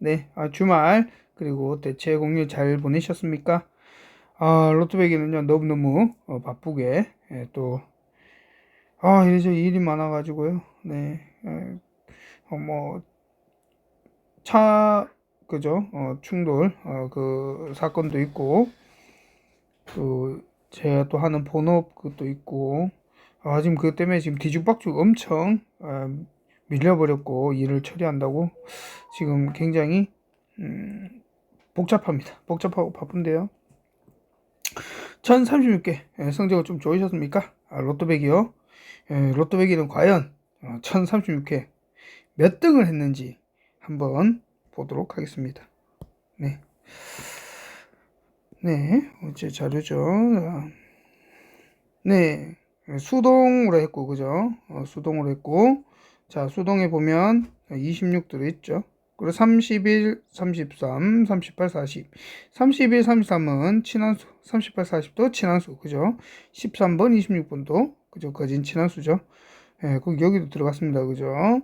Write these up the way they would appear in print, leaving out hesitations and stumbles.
네, 주말 그리고 대체 공휴일 잘 보내셨습니까? 로또배기는요 너무너무 바쁘게 또 이래저래 일이 많아가지고요. 네, 뭐 차 그죠? 충돌 그 사건도 있고 또 제가 또 하는 본업 그것도 있고 지금 그것 때문에 지금 뒤죽박죽 엄청 밀려버렸고 일을 처리한다고 지금 굉장히 복잡합니다. 복잡하고 바쁜데요. 1036개 성적은 좀 좋으셨습니까? 로또배기요. 로또배기는 과연 1036회 몇 등을 했는지 한번 보도록 하겠습니다. 네. 네, 제 자료죠. 네, 수동으로 했고, 그죠? 수동으로 했고, 자, 수동에 보면 26 들어있죠. 그리고 31, 33, 38, 40. 31, 33은 친한수, 38, 40도 친한수, 그죠? 13번, 26번도, 그죠? 거진 친한수죠. 예, 그 여기도 들어갔습니다, 그죠?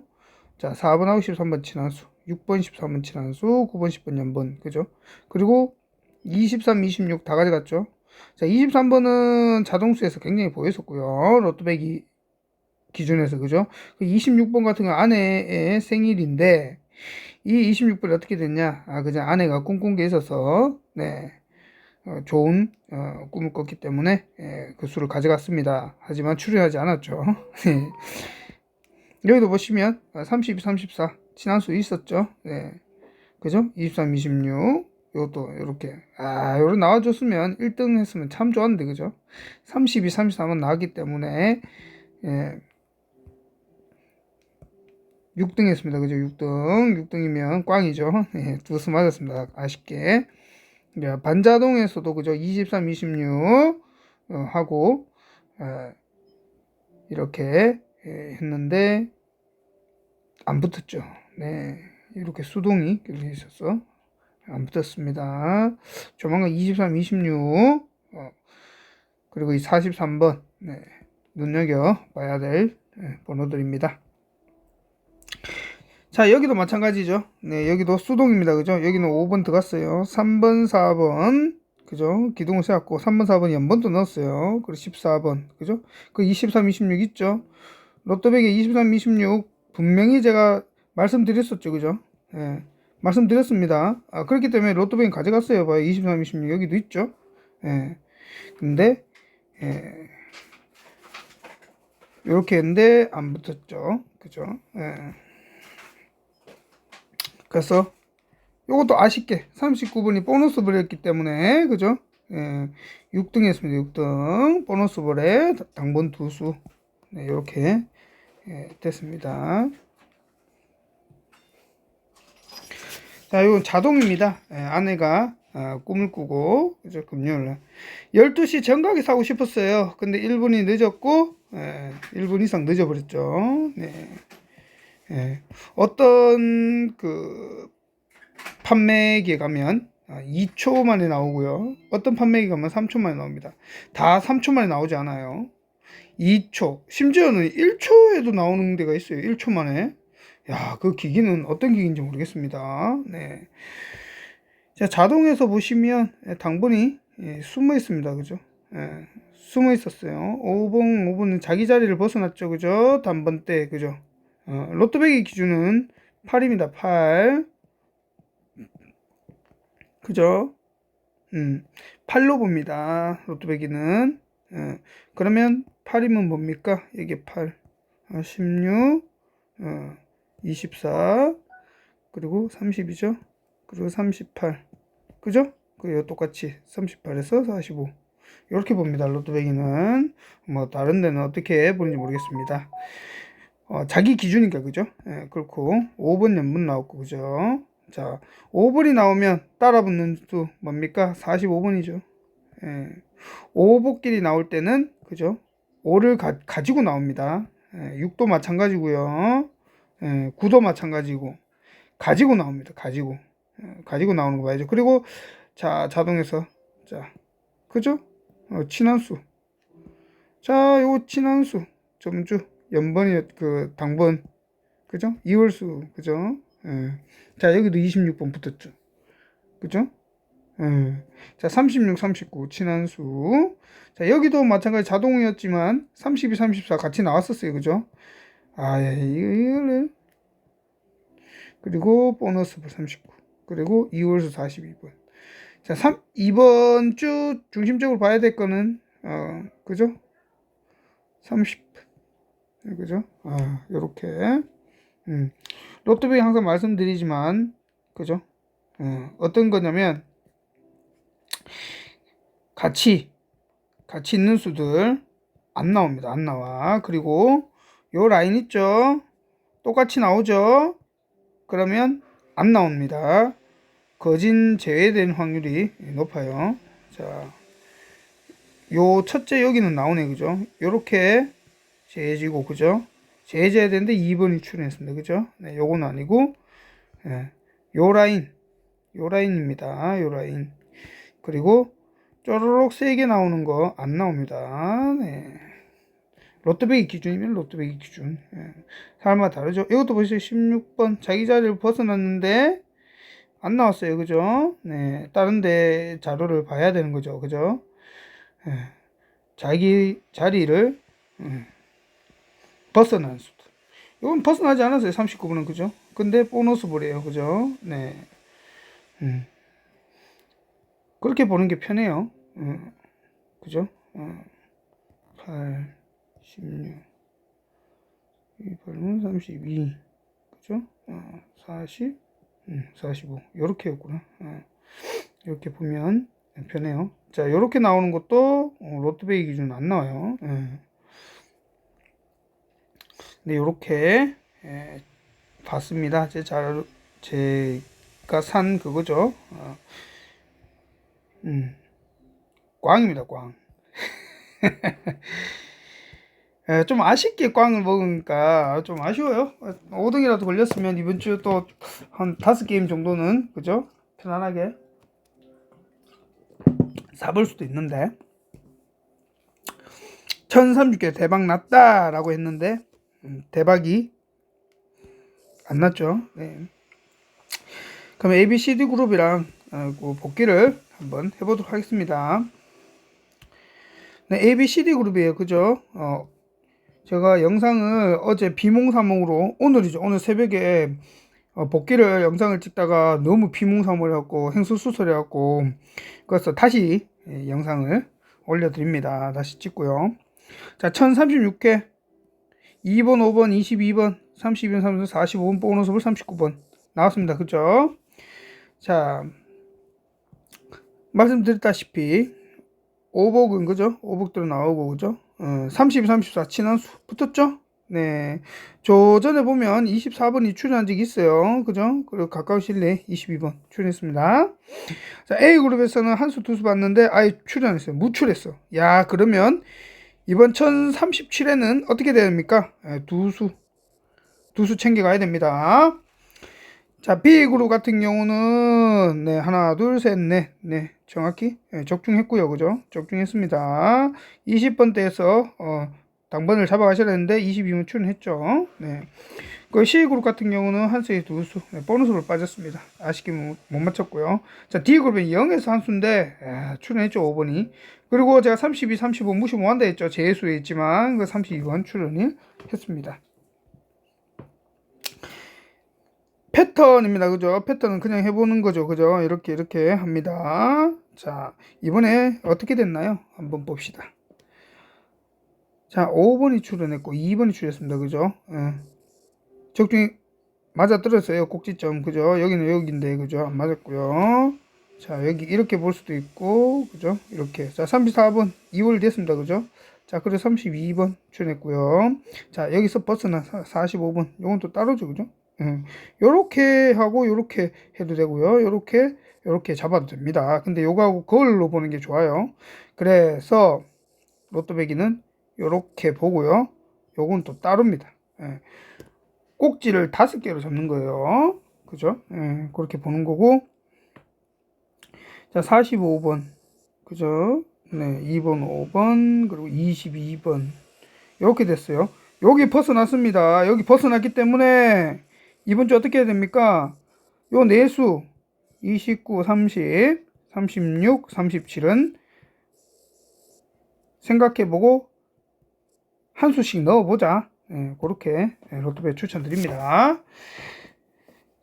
자, 4번하고 13번 친한수, 6번, 13번 친한수, 9번, 10번 연번, 그죠? 그리고 23, 26 다 가져갔죠? 자, 23번은 자동수에서 굉장히 보였었고요. 로또배기 기준에서, 그죠? 26번 같은 경우 아내의 생일인데, 이 26번이 어떻게 됐냐? 그죠? 아내가 꿈꾼 게 있어서, 네, 좋은, 꿈을 꿨기 때문에, 그 수를 가져갔습니다. 하지만 추리하지 않았죠. 여기도 보시면, 32, 34, 친한수 있었죠? 네. 그죠? 23, 26. 요것도 이렇게 요런 나와줬으면 1등 했으면 참 좋았는데 그죠? 32, 33은 나왔기 때문에 6등 했습니다. 그죠? 6등이면 꽝이죠. 두수 맞았습니다. 아쉽게. 반자동에서도 그죠? 23, 26 하고 이렇게 했는데 안 붙었죠. 네, 이렇게 수동이 이렇게 있었어. 안 붙었습니다. 조만간 23, 26 그리고 이 43번 네, 눈여겨봐야 될 번호들입니다. 자, 여기도 마찬가지죠. 네, 여기도 수동입니다. 그죠? 여기는 5번 들어갔어요. 3번, 4번 그죠? 기둥을 세웠고 3번, 4번 연번도 넣었어요. 그리고 14번 그죠? 그 23, 26 있죠? 로또백에 23, 26 분명히 제가 말씀드렸었죠. 그죠? 예. 말씀드렸습니다. 그렇기 때문에 로또뱅이 가져갔어요. 봐요. 23, 26 여기도 있죠. 예. 근데 이렇게 했는데 안 붙었죠. 그죠? 예. 그래서 이것도 아쉽게 39번이 보너스 볼이었기 때문에 그죠? 예. 6등 했습니다. 6등 보너스 볼에 당번 두수 네, 이렇게 됐습니다. 자, 이건 자동입니다. 아내가 꿈을 꾸고 그죠? 금요일날 12시 정각에 사고 싶었어요. 근데 1분이 늦었고 1분 이상 늦어버렸죠. 네. 어떤 그 판매기에 가면 2초 만에 나오고요. 어떤 판매기에 가면 3초 만에 나옵니다. 다 3초 만에 나오지 않아요. 2초, 심지어는 1초에도 나오는 데가 있어요. 1초 만에. 야, 그 기기는 어떤 기기인지 모르겠습니다. 네. 자, 자동에서 보시면 당번이 숨어 있습니다. 그죠? 숨어 있었어요. 5번은 자기 자리를 벗어났죠. 그죠? 단번대. 그죠? 로또배기 기준은 8입니다. 8. 그죠? 8로 봅니다. 로또배기는. 그러면 8이면 뭡니까? 이게 8. 16, 24, 그리고 30이죠. 그리고 38. 그죠? 그리고 똑같이 38에서 45. 이렇게 봅니다. 로또배기는. 뭐, 다른 데는 어떻게 보는지 모르겠습니다. 자기 기준이니까, 그죠? 그렇고, 5번 연분 나왔고, 그죠? 자, 5번이 나오면 따라 붙는 수 뭡니까? 45번이죠. 5복끼리 나올 때는, 그죠? 5를 가지고 나옵니다. 6도 마찬가지고요. 9도 마찬가지고, 가지고 나옵니다. 가지고 나오는 거 봐야죠. 그리고, 자, 자동에서, 자, 그죠? 친한수. 자, 요 친한수. 점주. 연번이, 당번. 그죠? 이월수. 그죠? 예. 자, 여기도 26번 붙었죠. 그죠? 예. 자, 36, 39 친한수. 자, 여기도 마찬가지 자동이었지만 32, 34 같이 나왔었어요. 그죠? 아, 예, 이거를. 그리고 보너스 39. 그리고 2월수 42번. 자, 2번 주 중심적으로 봐야 될 거는, 그죠? 30분. 그죠? 요렇게. 로또백이 항상 말씀드리지만, 그죠? 어떤 거냐면, 같이 있는 수들 안 나옵니다. 안 나와. 그리고 요 라인 있죠? 똑같이 나오죠? 그러면 안 나옵니다. 거진 제외된 확률이 높아요. 자, 요 첫째 여기는 나오네. 그죠? 요렇게 제해지고, 그죠? 제해져야 되는데 2번이 출현했습니다. 그죠? 네, 요건 아니고, 예, 요 라인입니다. 요 라인. 그리고 쪼르륵 3개 나오는 거 안 나옵니다. 네. 로또배기 기준이면 로또배기 기준. 예. 사람마다 다르죠. 이것도 보세요. 16번. 자기 자리를 벗어났는데 안 나왔어요. 그죠? 네. 다른 데 자료를 봐야 되는 거죠. 그죠? 예. 자기 자리를 벗어난 수도. 이건 벗어나지 않았어요. 39번은. 그죠? 근데 보너스 볼이에요. 그죠? 네. 그렇게 보는 게 편해요. 그죠? 8, 16, 8은 32, 그죠? 40, 45. 요렇게였구나. 이렇게 보면 편해요. 자, 요렇게 나오는 것도 로또베이 기준 안 나와요. 근데 요렇게 봤습니다. 제가 산 그거죠. 꽝입니다, 꽝. 좀 아쉽게 꽝을 먹으니까 좀 아쉬워요. 5등이라도 걸렸으면 이번 주 또 한 5게임 정도는, 그죠? 편안하게 사볼 수도 있는데, 1036개 대박 났다라고 했는데, 대박이 안 났죠. 네. 그럼 ABCD 그룹이랑 그 복귀를 한번 해보도록 하겠습니다. 네, ABCD 그룹이에요. 그죠? 제가 영상을 어제 비몽사몽으로, 오늘이죠. 오늘 새벽에 복귀를 영상을 찍다가 너무 비몽사몽해갖고 횡설수설해갖고, 그래서 다시 영상을 올려드립니다. 다시 찍고요. 자, 1036회 2번, 5번, 22번, 32번, 33번, 45번, 보너스볼 39번 나왔습니다. 그죠? 자, 말씀드렸다시피 오복은, 그죠? 오복대로 나오고, 그죠? 32, 34 친한수 붙었죠? 네. 조전에 보면 24번이 출연한 적이 있어요. 그죠? 그리고 가까운 시일 내에 22번 출연했습니다. 자, A그룹에서는 한 수, 두 수 봤는데 아예 출연했어요. 무출했어. 야, 그러면 이번 1037회는 어떻게 돼야 됩니까? 두 수 챙겨가야 됩니다. 자, B그룹 같은 경우는, 네, 하나, 둘, 셋, 넷, 네, 정확히, 적중했고요. 그죠? 적중했습니다. 20번대에서, 당번을 잡아가셔야 되는데, 22번 출연했죠. 네. 그 C그룹 같은 경우는 한 수에 두 수, 네, 보너스로 빠졌습니다. 아쉽게 못 맞췄고요. 자, D그룹은 0에서 한 수인데, 출연했죠. 5번이. 그리고 제가 32, 35 무시 못한다 했죠. 제수에 있지만, 그 32번 출연을 했습니다. 패턴입니다. 그죠? 패턴은 그냥 해보는 거죠. 그죠? 이렇게 합니다. 자, 이번에 어떻게 됐나요? 한번 봅시다. 자, 5번이 출연했고 2번이 출연했습니다. 그죠? 적중이 맞아 떨어졌어요. 꼭지점. 그죠? 여기는 여기인데, 그죠? 안 맞았고요. 자, 여기 이렇게 볼 수도 있고, 그죠? 이렇게. 자, 34번 2월 됐습니다. 그죠? 자, 그리고 32번 출연했고요. 자, 여기서 벗어나 45번. 요건 또 따로죠. 그죠? 요렇게 하고 요렇게 해도 되고요. 요렇게 잡아도 됩니다. 근데 요거하고 거울로 보는 게 좋아요. 그래서 로또배기는 요렇게 보고요. 요건 또 따로입니다. 꼭지를 5개로 잡는 거예요. 그죠? 그렇게 보는 거고. 자, 45번. 그죠? 네, 2번, 5번, 그리고 22번. 이렇게 됐어요. 여기 벗어났습니다. 여기 벗어났기 때문에 이번 주 어떻게 해야 됩니까? 요 내수 29, 30, 36, 37은 생각해보고 한 수씩 넣어보자. 그렇게 로또백 추천드립니다.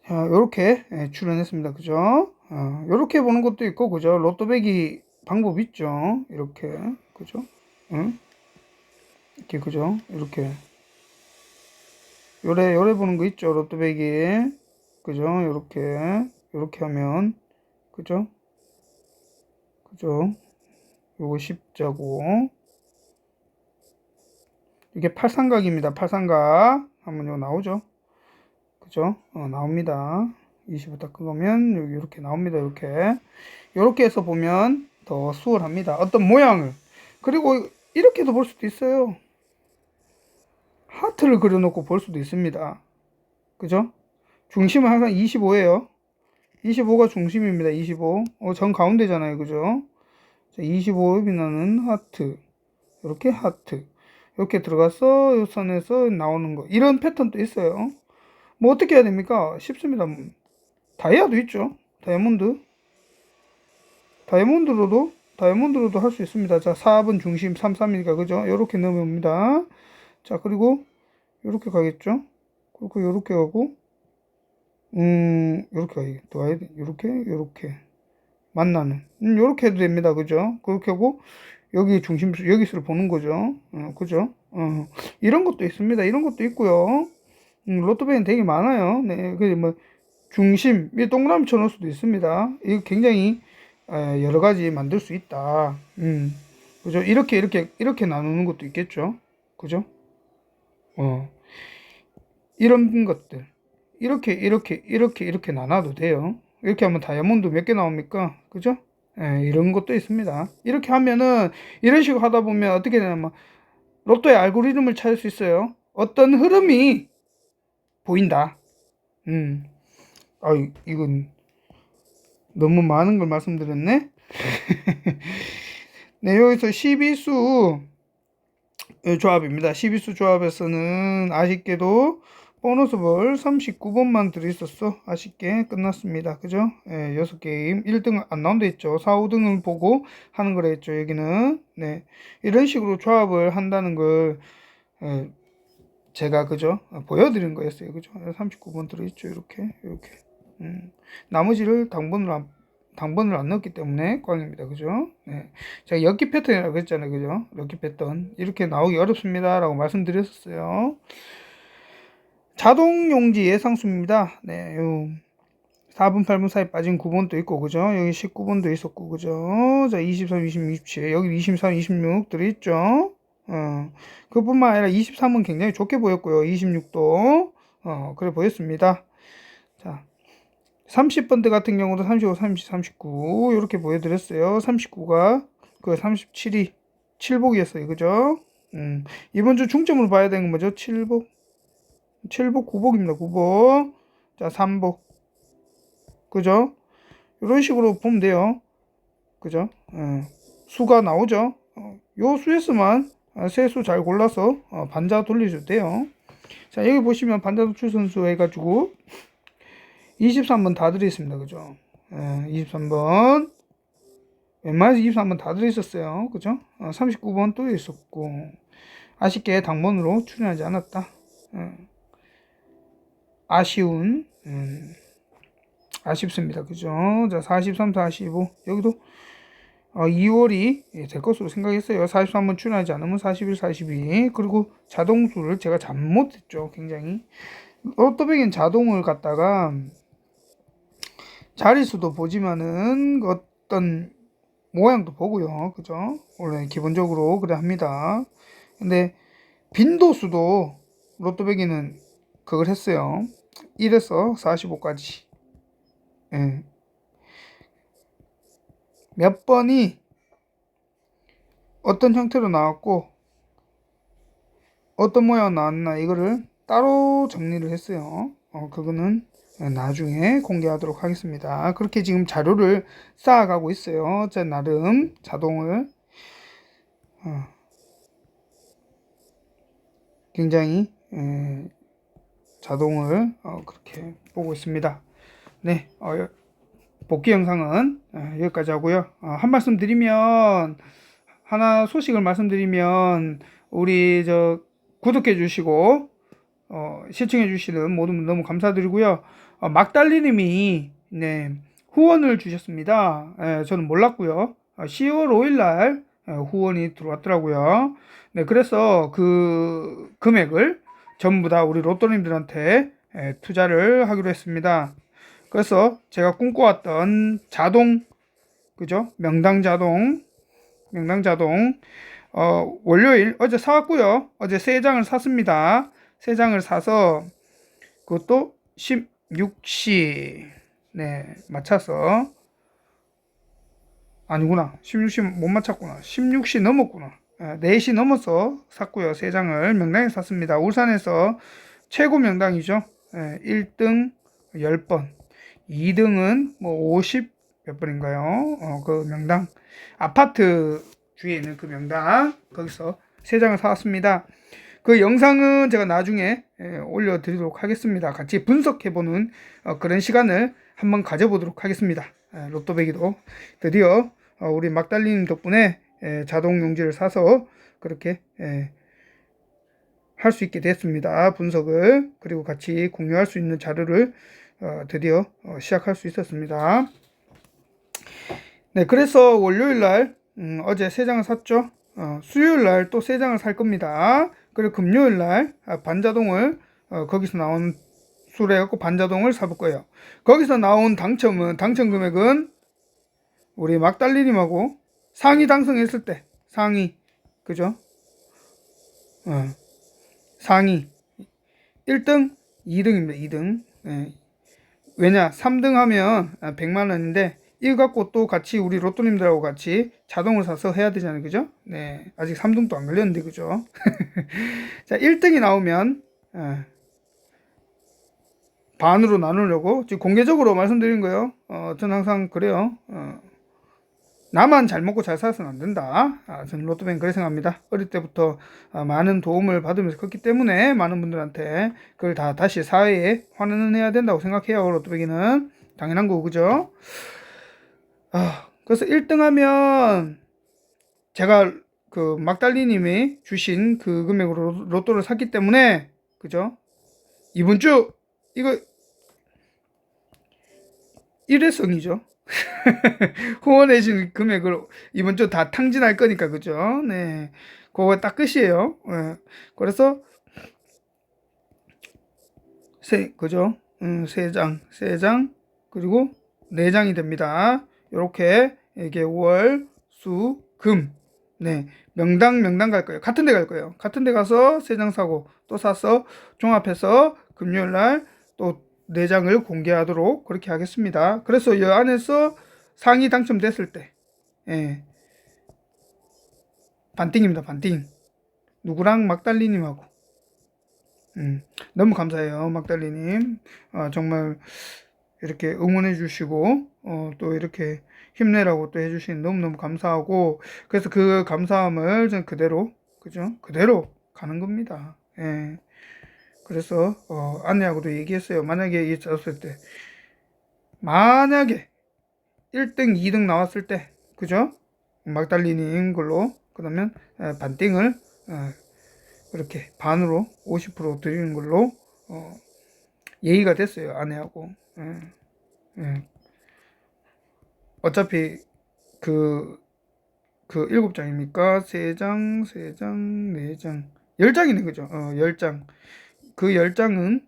요렇게 출연했습니다. 그죠? 요렇게 보는 것도 있고, 그죠? 로또백이 방법 있죠? 이렇게, 그죠? 이렇게, 그죠? 이렇게. 요래 보는 거 있죠? 로또백이. 그죠? 요렇게 하면, 그죠? 그죠? 요거 십자고. 이게 팔삼각입니다. 팔삼각. 한번 요 나오죠? 그죠? 나옵니다. 20을 딱 끄면 여기 이렇게 나옵니다. 이렇게 해서 보면 더 수월합니다. 어떤 모양을. 그리고 이렇게도 볼 수도 있어요. 하트를 그려놓고 볼 수도 있습니다. 그죠? 중심은 항상 25예요. 25가 중심입니다. 25. 전 가운데잖아요. 그죠? 25에 빛나는 하트. 이렇게 하트. 이렇게 들어가서 이 선에서 나오는 거. 이런 패턴도 있어요. 뭐 어떻게 해야 됩니까? 쉽습니다. 다이아도 있죠. 다이아몬드로도 할 수 있습니다. 자, 4번 중심 33이니까 그죠? 이렇게 넣습니다. 자, 그리고 이렇게 가겠죠? 그리고 이렇게 가고 이렇게 가야겠 이렇게 만나는 이렇게 해도 됩니다. 그죠? 그렇게 하고 여기 중심 여기서를 보는 거죠. 그죠? 이런 것도 있습니다. 이런 것도 있고요. 로또백은 되게 많아요. 네, 뭐 중심, 이 동그라미 쳐놓을 수도 있습니다. 이거 굉장히 여러 가지 만들 수 있다. 그죠? 이렇게 나누는 것도 있겠죠. 그죠? 이런 것들. 이렇게 나눠도 돼요. 이렇게 하면 다이아몬드 몇 개 나옵니까? 그죠? 이런 것도 있습니다. 이렇게 하면은, 이런 식으로 하다 보면 어떻게 되냐면, 로또의 알고리즘을 찾을 수 있어요. 어떤 흐름이 보인다. 이건 너무 많은 걸 말씀드렸네. 네, 여기서 12수 조합입니다. 12수 조합에서는 아쉽게도 보너스볼 39번만 들어있었어. 아쉽게 끝났습니다. 그죠? 6게임 1등 안 나온다 했죠. 4, 5등을 보고 하는 거라 했죠. 여기는. 네. 이런 식으로 조합을 한다는 걸 제가 그죠? 보여드린 거였어요. 그죠? 39번 들어있죠. 이렇게. 나머지를 당번을 안 넣었기 때문에 꽝입니다. 그죠? 네. 제가 엮기 패턴이라고 했잖아요. 그죠? 엮기 패턴. 이렇게 나오기 어렵습니다. 라고 말씀드렸었어요. 자동 용지 예상수입니다. 네. 4분, 8분 사이 빠진 9번도 있고, 그죠? 여기 19번도 있었고, 그죠? 자, 23, 26, 27. 여기 23, 26 들어있죠? 그뿐만 아니라 23은 굉장히 좋게 보였고요. 26도, 그래 보였습니다. 자, 30번대 같은 경우도 35, 30, 39 이렇게 보여드렸어요. 39가 그 37이 7복이었어요. 그죠? 이번 주 중점으로 봐야 되는 건 뭐죠? 7복 9복입니다. 9복. 자, 3복. 그죠? 이런 식으로 보면 돼요. 그죠? 수가 나오죠? 요 수에서만 세수 잘 골라서 반자 돌려줘도 돼요. 자, 여기 보시면 반자 도출 선수 해가지고 23번 다 들어있습니다. 그죠? 23번. 웬만해서 23번 다 들어있었어요. 그죠? 39번 또 있었고. 아쉽게 당번으로 출연하지 않았다. 아쉽습니다. 그죠? 자, 43, 45. 여기도 2월이 될 것으로 생각했어요. 43번 출연하지 않으면 41, 42. 그리고 자동수를 제가 잘못했죠. 굉장히. 로또백엔 자동을 갖다가 자릿수도 보지만은 어떤 모양도 보고요. 그죠? 원래 기본적으로 그래 합니다. 근데 빈도수도 로또백에는 그걸 했어요. 1에서 45까지. 몇 번이 어떤 형태로 나왔고 어떤 모양 나왔나 이거를 따로 정리를 했어요. 그거는 나중에 공개하도록 하겠습니다. 그렇게 지금 자료를 쌓아가고 있어요. 제 나름 자동을 굉장히 자동을 그렇게 보고 있습니다. 네, 복귀 영상은 여기까지 하고요. 한 말씀 드리면, 하나 소식을 말씀드리면, 우리 구독해 주시고 시청해 주시는 모든 분 너무 감사드리고요. 막달리님이 네, 후원을 주셨습니다. 저는 몰랐고요. 10월 5일 날 후원이 들어왔더라고요. 네, 그래서 그 금액을 전부 다 우리 로또님들한테 투자를 하기로 했습니다. 그래서 제가 꿈꿔왔던 자동, 그죠? 명당 자동, 월요일, 어제 사왔고요. 어제 3장을 샀습니다. 3장을 사서, 그것도 16시, 네, 맞춰서, 아니구나. 16시 못 맞췄구나. 16시 넘었구나. 4시 넘어서 샀고요. 3장을 명당에 샀습니다. 울산에서 최고 명당이죠. 1등 10번, 2등은 뭐 50 몇 번인가요? 그 명당. 아파트 주위에 있는 그 명당. 거기서 3장을 사왔습니다. 그 영상은 제가 나중에 올려드리도록 하겠습니다. 같이 분석해보는 그런 시간을 한번 가져보도록 하겠습니다. 로또배기도 드디어 우리 막달리님 덕분에 자동 용지를 사서 그렇게 할 수 있게 됐습니다. 분석을. 그리고 같이 공유할 수 있는 자료를 드디어 시작할 수 있었습니다. 네, 그래서 월요일날 어제 3장을 샀죠. 수요일날 또 3장을 살 겁니다. 그리고 금요일날 반자동을 거기서 나온 수로 해갖고 반자동을 사볼 거예요. 거기서 나온 당첨 금액은 우리 막달리님하고 상위 당첨했을 때 상위, 그죠? 상위 1등 2등입니다. 2등. 왜냐 3등 하면 100만 원인데 이거 갖고 또 같이 우리 로또님들하고 같이 자동을 사서 해야 되잖아요. 그죠? 네, 아직 3등도 안 걸렸는데, 그죠? 자, 1등이 나오면 반으로 나누려고 지금 공개적으로 말씀드린 거예요. 저는 항상 그래요. 나만 잘 먹고 잘 살아서는 안 된다. 저는 로또뱅 그렇게 생각합니다. 어릴 때부터 많은 도움을 받으면서 컸기 때문에 많은 분들한테 그걸 다시 사회에 환원해야 된다고 생각해요. 로또뱅이는 당연한 거고, 그죠? 그래서 1등 하면 제가 그 막달리님이 주신 그 금액으로 로또를 샀기 때문에, 그죠? 이번 주 이거 일회성이죠. 후원해준 금액을 이번 주 다 탕진할 거니까, 그죠? 네, 그거 딱 끝이에요. 그래서 그죠? 3장 그리고 4장이 됩니다. 이렇게 이게 월, 수, 금. 네, 명당 갈 거예요. 같은 데 갈 거예요. 같은 데 가서 3장 사고 또 사서 종합해서 금요일 날또 4장을 공개하도록 그렇게 하겠습니다. 그래서 이 안에서 상위 당첨됐을 때 반띵입니다. 반띵. 누구랑? 막달리님하고. 너무 감사해요. 막달리님. 정말 이렇게 응원해 주시고 또 이렇게 힘내라고 또 해주시는 너무너무 감사하고, 그래서 그 감사함을 전 그대로, 그죠? 그대로 가는 겁니다. 그래서 아내하고도 얘기했어요. 만약에 이 짰을 때 만약에 1등 2등 나왔을 때, 그죠? 막달리님 걸로 그러면 반띵을 그렇게 반으로 50% 드리는 걸로 예의가 됐어요. 아내하고. 어차피 그 7장입니까? 3장, 4장, 10장이네, 그죠? 10장. 그 10장은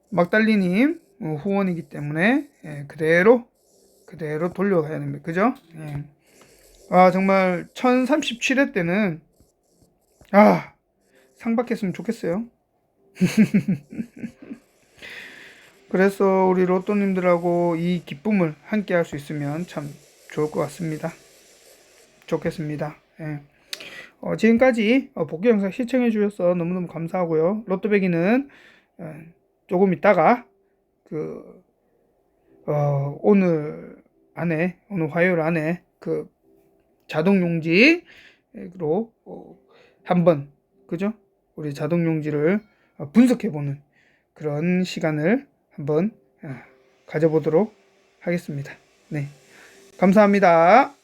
막달리님 후원이기 때문에 그대로 돌려가야 됩니다. 그죠? 정말 1037회 때는 상 받겠으면 좋겠어요. 그래서 우리 로또님들하고 이 기쁨을 함께 할 수 있으면 참 좋을 것 같습니다. 좋겠습니다. 지금까지 복귀 영상 시청해 주셔서 너무너무 감사하고요. 로또배기는 조금 있다가 오늘 화요일 안에 그 자동 용지로 한번, 그죠? 우리 자동 용지를 분석해보는 그런 시간을 한번 가져보도록 하겠습니다. 네, 감사합니다.